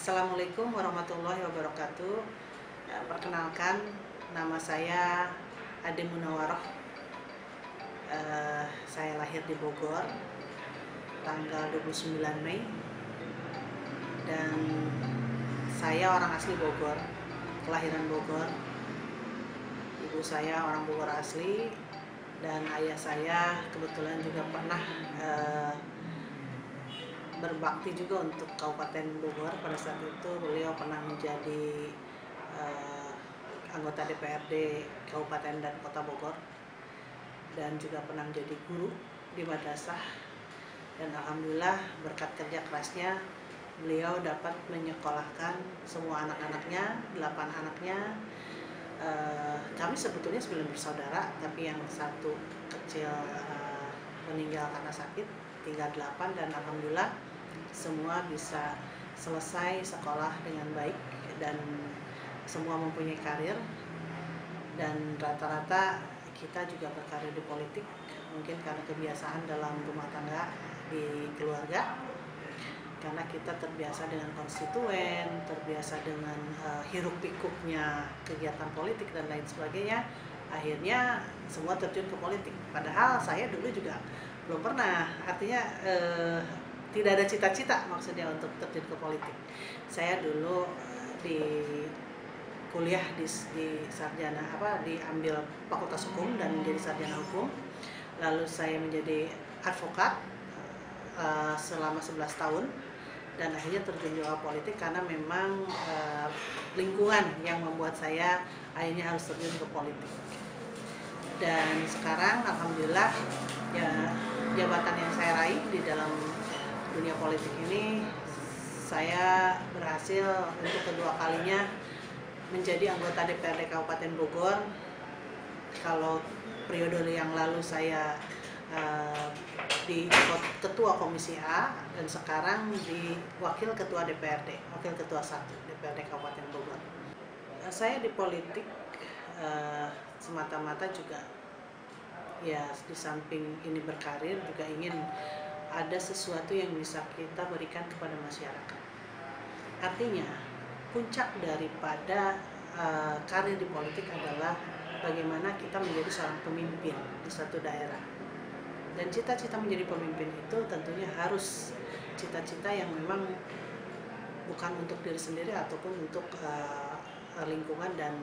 Assalamualaikum warahmatullahi wabarakatuh. Perkenalkan, nama saya Ade Munawaroh. Saya lahir di Bogor, tanggal 29 Mei. Dan saya orang asli Bogor, kelahiran Bogor. Ibu saya orang Bogor asli, dan ayah saya kebetulan juga pernah berbakti juga untuk Kabupaten Bogor. Pada saat itu beliau pernah menjadi anggota DPRD Kabupaten dan Kota Bogor, dan juga pernah menjadi guru di madrasah. Dan alhamdulillah berkat kerja kerasnya beliau dapat menyekolahkan semua anak-anaknya, 8 anaknya. Kami sebetulnya 9 bersaudara, tapi yang satu kecil meninggal karena sakit, tinggal 8, dan alhamdulillah semua bisa selesai sekolah dengan baik dan semua mempunyai karir. Dan rata-rata kita juga berkarir di politik, mungkin karena kebiasaan dalam rumah tangga di keluarga, karena kita terbiasa dengan konstituen, terbiasa dengan hiruk pikuknya kegiatan politik dan lain sebagainya. Akhirnya semua terjun ke politik, padahal saya dulu juga belum pernah, artinya tidak ada cita-cita maksudnya untuk terjun ke politik. Saya dulu di kuliah di sarjana diambil Fakultas Hukum dan menjadi sarjana hukum. Lalu saya menjadi advokat selama 11 tahun, dan akhirnya terjun ke politik karena memang lingkungan yang membuat saya akhirnya harus terjun ke politik. Dan sekarang alhamdulillah ya, jabatan yang saya raih di dalam dunia politik ini, saya berhasil untuk kedua kalinya menjadi anggota DPRD Kabupaten Bogor. Kalau periode yang lalu saya di Ketua Komisi A, dan sekarang di Wakil Ketua DPRD, Wakil Ketua 1 DPRD Kabupaten Bogor. Saya di politik semata-mata juga ya, di samping ini berkarir, juga ingin ada sesuatu yang bisa kita berikan kepada masyarakat. Artinya puncak daripada karir di politik adalah bagaimana kita menjadi seorang pemimpin di suatu daerah. Dan cita-cita menjadi pemimpin itu tentunya harus cita-cita yang memang bukan untuk diri sendiri ataupun untuk lingkungan dan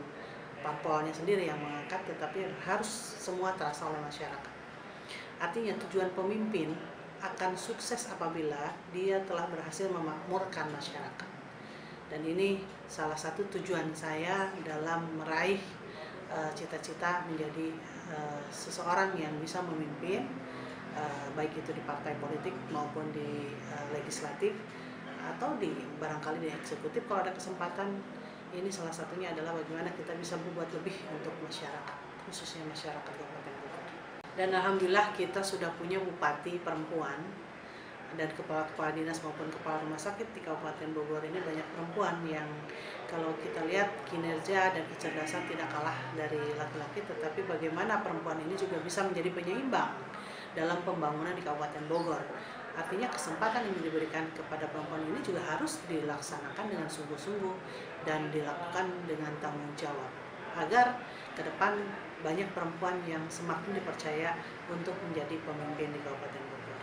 parpolnya sendiri yang mengangkat, tetapi harus semua terasa oleh masyarakat. Artinya tujuan pemimpin akan sukses apabila dia telah berhasil memakmurkan masyarakat. Dan ini salah satu tujuan saya dalam meraih cita-cita menjadi seseorang yang bisa memimpin, baik itu di partai politik maupun di legislatif atau di barangkali di eksekutif kalau ada kesempatan. Ini salah satunya adalah bagaimana kita bisa berbuat lebih untuk masyarakat, khususnya masyarakat Kabupaten Bogor. Dan alhamdulillah kita sudah punya bupati perempuan, dan kepala dinas maupun kepala rumah sakit di Kabupaten Bogor ini banyak perempuan yang kalau kita lihat kinerja dan kecerdasan tidak kalah dari laki-laki, tetapi bagaimana perempuan ini juga bisa menjadi penyeimbang dalam pembangunan di Kabupaten Bogor. Artinya kesempatan yang diberikan kepada perempuan ini juga harus dilaksanakan dengan sungguh-sungguh dan dilakukan dengan tanggung jawab, agar ke depan banyak perempuan yang semakin dipercaya untuk menjadi pemimpin di Kabupaten Bogor.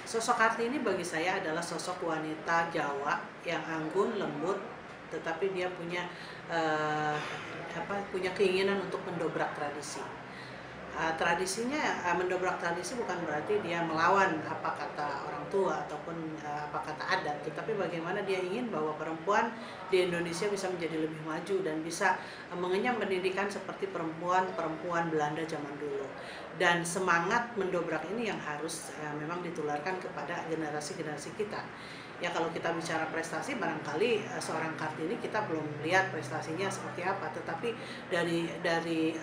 Sosok Kartini bagi saya adalah sosok wanita Jawa yang anggun, lembut, tetapi dia punya punya keinginan untuk mendobrak tradisi. Tradisinya, mendobrak tradisi bukan berarti dia melawan apa kata orang tua ataupun apa kata adat, tetapi bagaimana dia ingin bahwa perempuan di Indonesia bisa menjadi lebih maju dan bisa mengenyam pendidikan seperti perempuan Belanda zaman dulu. Dan semangat mendobrak ini yang harus memang ditularkan kepada generasi-generasi kita. Ya, kalau kita bicara prestasi, barangkali seorang Kartini kita belum lihat prestasinya seperti apa, tetapi dari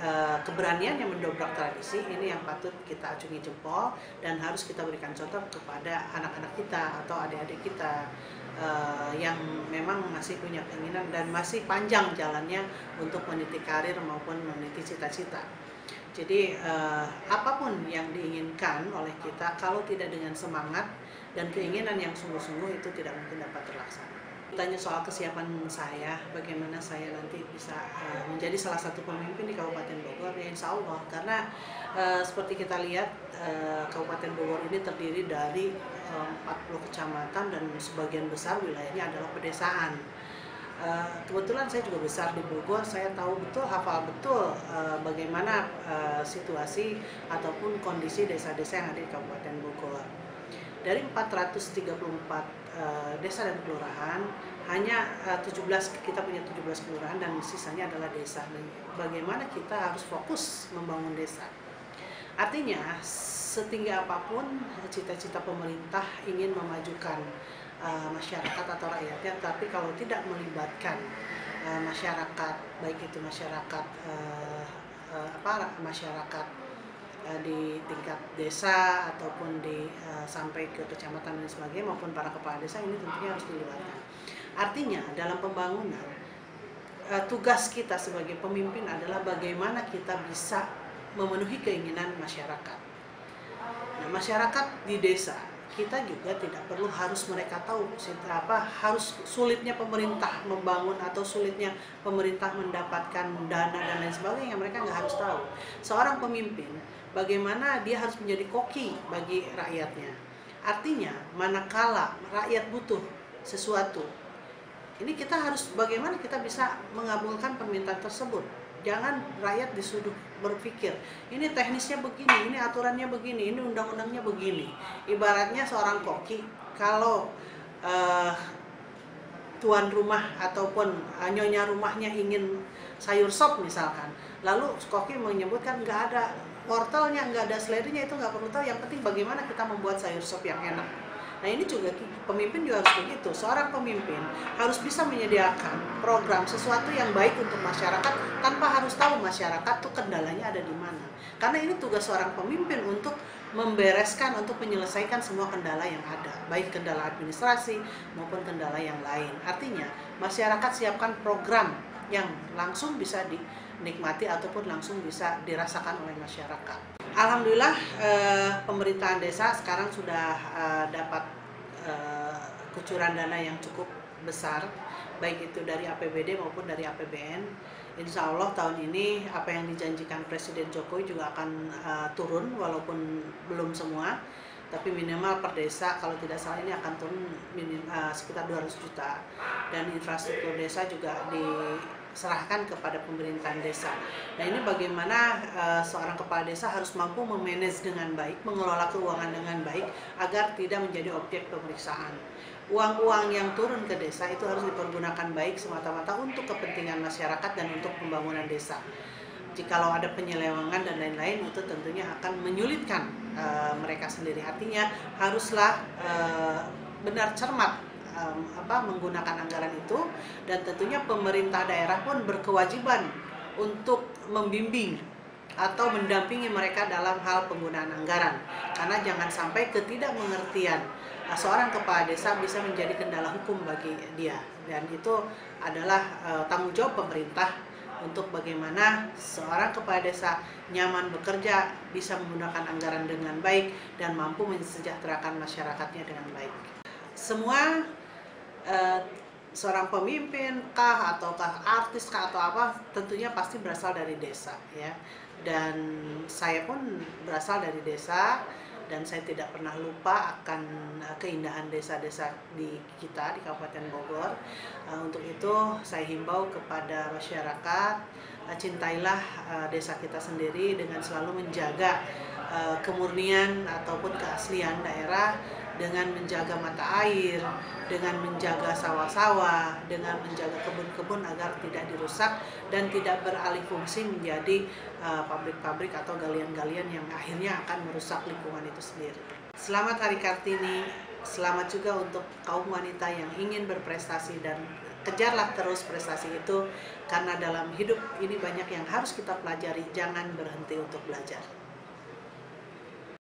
keberanian yang mendobrak tradisi ini yang patut kita acungi jempol dan harus kita berikan contoh kepada anak-anak kita atau adik-adik kita yang memang masih punya keinginan dan masih panjang jalannya untuk meniti karir maupun meniti cita-cita. Jadi apapun yang diinginkan oleh kita, kalau tidak dengan semangat dan keinginan yang sungguh-sungguh, itu tidak mungkin dapat terlaksana. Tanya soal kesiapan saya, bagaimana saya nanti bisa menjadi salah satu pemimpin di Kabupaten Bogor, ya insya Allah. Karena seperti kita lihat, Kabupaten Bogor ini terdiri dari 40 kecamatan dan sebagian besar wilayahnya adalah pedesaan. Kebetulan saya juga besar di Bogor, saya tahu betul, hafal betul bagaimana situasi ataupun kondisi desa-desa yang ada di Kabupaten Bogor. Dari 434 desa dan kelurahan, hanya 17, kita punya 17 kelurahan dan sisanya adalah desa. Dan bagaimana kita harus fokus membangun desa. Artinya, setinggi apapun cita-cita pemerintah ingin memajukan masyarakat atau rakyatnya, tapi kalau tidak melibatkan masyarakat, baik itu masyarakat masyarakat di tingkat desa ataupun sampai ke kecamatan dan sebagainya, maupun para kepala desa, ini tentunya harus dilibatkan. Artinya dalam pembangunan, tugas kita sebagai pemimpin adalah bagaimana kita bisa memenuhi keinginan masyarakat. Nah, masyarakat di desa kita juga tidak perlu harus mereka tahu harus sulitnya pemerintah membangun atau sulitnya pemerintah mendapatkan dana dan lain sebagainya. Mereka nggak harus tahu. Seorang pemimpin, bagaimana dia harus menjadi koki bagi rakyatnya. Artinya, manakala rakyat butuh sesuatu, ini kita harus bagaimana kita bisa mengabulkan permintaan tersebut. Jangan rakyat disuruh berpikir, ini teknisnya begini, ini aturannya begini, ini undang-undangnya begini. Ibaratnya seorang koki, kalau tuan rumah ataupun nyonya rumahnya ingin sayur sop misalkan, lalu koki menyebutkan nggak ada wortelnya, nggak ada selerinya, itu nggak perlu tahu, yang penting bagaimana kita membuat sayur sop yang enak. Nah, ini juga pemimpin juga harus begitu. Seorang pemimpin harus bisa menyediakan program sesuatu yang baik untuk masyarakat tanpa harus tahu masyarakat tuh kendalanya ada di mana. Karena ini tugas seorang pemimpin untuk membereskan, untuk menyelesaikan semua kendala yang ada, baik kendala administrasi maupun kendala yang lain. Artinya, masyarakat siapkan program yang langsung bisa dinikmati ataupun langsung bisa dirasakan oleh masyarakat. Alhamdulillah, pemerintahan desa sekarang sudah dapat kucuran dana yang cukup besar, baik itu dari APBD maupun dari APBN. Insya Allah tahun ini apa yang dijanjikan Presiden Jokowi juga akan turun, walaupun belum semua, tapi minimal per desa kalau tidak salah ini akan turun sekitar 200 juta. Dan infrastruktur desa juga diserahkan kepada pemerintahan desa. Nah, ini bagaimana seorang kepala desa harus mampu memanage dengan baik, mengelola keuangan dengan baik agar tidak menjadi objek pemeriksaan. Uang-uang yang turun ke desa itu harus dipergunakan baik semata-mata untuk kepentingan masyarakat dan untuk pembangunan desa. Jikalau ada penyelewengan dan lain-lain, itu tentunya akan menyulitkan mereka sendiri. Artinya haruslah benar cermat menggunakan anggaran itu, dan tentunya pemerintah daerah pun berkewajiban untuk membimbing atau mendampingi mereka dalam hal penggunaan anggaran. Karena jangan sampai ketidakmengertian seorang kepala desa bisa menjadi kendala hukum bagi dia, dan itu adalah tanggung jawab pemerintah untuk bagaimana seorang kepala desa nyaman bekerja, bisa menggunakan anggaran dengan baik, dan mampu mensejahterakan masyarakatnya dengan baik. Semua seorang pemimpin kah ataukah artis kah atau apa, tentunya pasti berasal dari desa, ya. Dan saya pun berasal dari desa, dan saya tidak pernah lupa akan keindahan desa-desa di kita di Kabupaten Bogor. Untuk itu saya himbau kepada masyarakat, cintailah desa kita sendiri dengan selalu menjaga kemurnian ataupun keaslian daerah, dengan menjaga mata air, dengan menjaga sawah-sawah, dengan menjaga kebun-kebun agar tidak dirusak dan tidak beralih fungsi menjadi pabrik-pabrik atau galian-galian yang akhirnya akan merusak lingkungan itu sendiri. Selamat Hari Kartini, selamat juga untuk kaum wanita yang ingin berprestasi, dan kejarlah terus prestasi itu, karena dalam hidup ini banyak yang harus kita pelajari, jangan berhenti untuk belajar.